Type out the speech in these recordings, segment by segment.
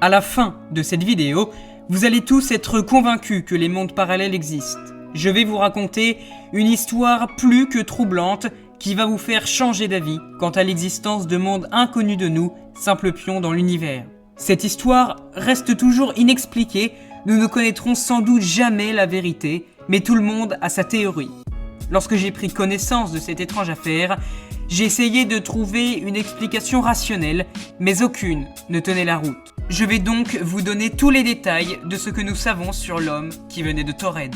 À la fin de cette vidéo, vous allez tous être convaincus que les mondes parallèles existent. Je vais vous raconter une histoire plus que troublante qui va vous faire changer d'avis quant à l'existence de mondes inconnus de nous, simples pions dans l'univers. Cette histoire reste toujours inexpliquée, nous ne connaîtrons sans doute jamais la vérité, mais tout le monde a sa théorie. Lorsque j'ai pris connaissance de cette étrange affaire, j'ai essayé de trouver une explication rationnelle, mais aucune ne tenait la route. Je vais donc vous donner tous les détails de ce que nous savons sur l'homme qui venait de Taured.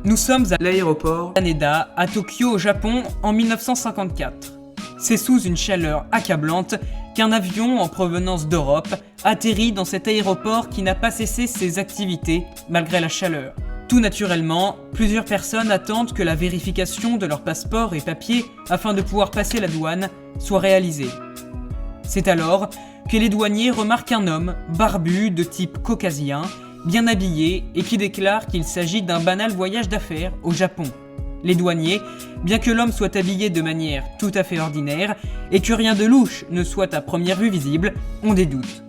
Nous sommes à l'aéroport Haneda à Tokyo au Japon en 1954. C'est sous une chaleur accablante qu'un avion en provenance d'Europe atterrit dans cet aéroport qui n'a pas cessé ses activités malgré la chaleur. Tout naturellement, plusieurs personnes attendent que la vérification de leur passeport et papiers afin de pouvoir passer la douane soit réalisée. C'est alors que les douaniers remarquent un homme barbu de type caucasien, bien habillé et qui déclare qu'il s'agit d'un banal voyage d'affaires au Japon. Les douaniers, bien que l'homme soit habillé de manière tout à fait ordinaire et que rien de louche ne soit à première vue visible, ont des doutes.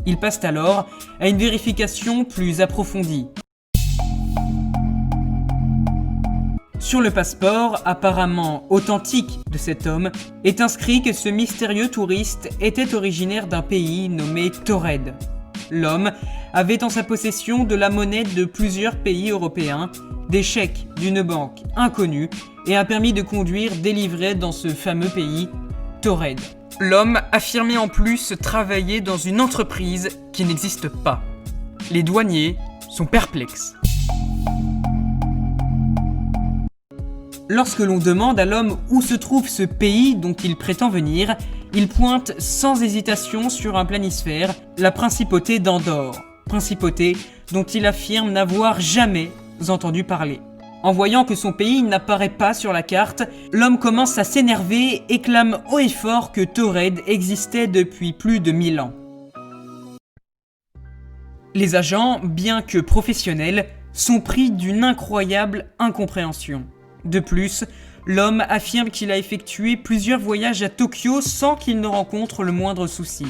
Ils passent alors à une vérification plus approfondie. Sur le passeport, apparemment authentique de cet homme, est inscrit que ce mystérieux touriste était originaire d'un pays nommé Taured. L'homme avait en sa possession de la monnaie de plusieurs pays européens, des chèques d'une banque inconnue et un permis de conduire délivré dans ce fameux pays, Taured. L'homme affirmait en plus travailler dans une entreprise qui n'existe pas. Les douaniers sont perplexes. Lorsque l'on demande à l'homme où se trouve ce pays dont il prétend venir, il pointe sans hésitation sur un planisphère, la principauté d'Andorre, principauté dont il affirme n'avoir jamais entendu parler. En voyant que son pays n'apparaît pas sur la carte, l'homme commence à s'énerver et clame haut et fort que Taured existait depuis plus de 1000 ans. Les agents, bien que professionnels, sont pris d'une incroyable incompréhension. De plus, l'homme affirme qu'il a effectué plusieurs voyages à Tokyo sans qu'il ne rencontre le moindre souci.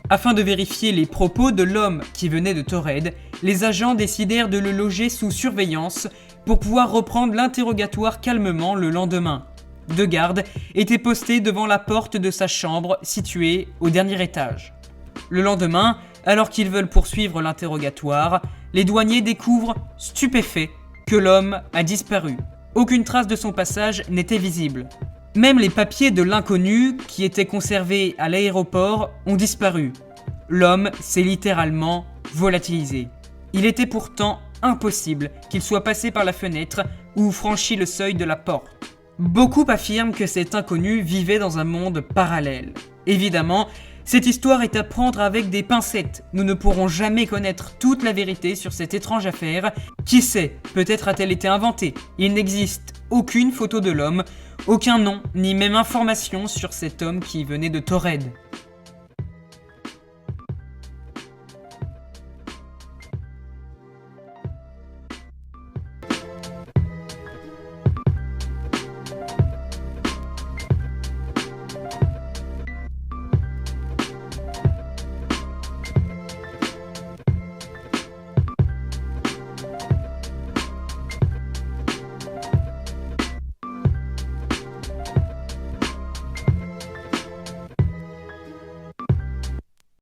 Afin de vérifier les propos de l'homme qui venait de Taured, les agents décidèrent de le loger sous surveillance pour pouvoir reprendre l'interrogatoire calmement le lendemain. 2 gardes étaient postés devant la porte de sa chambre située au dernier étage. Le lendemain, alors qu'ils veulent poursuivre l'interrogatoire, les douaniers découvrent, stupéfaits, que l'homme a disparu. Aucune trace de son passage n'était visible. Même les papiers de l'inconnu qui étaient conservés à l'aéroport ont disparu. L'homme s'est littéralement volatilisé. Il était pourtant impossible qu'il soit passé par la fenêtre ou franchi le seuil de la porte. Beaucoup affirment que cet inconnu vivait dans un monde parallèle. Évidemment, cette histoire est à prendre avec des pincettes. Nous ne pourrons jamais connaître toute la vérité sur cette étrange affaire. Qui sait, peut-être a-t-elle été inventée. Il n'existe aucune photo de l'homme, aucun nom, ni même information sur cet homme qui venait de Taured.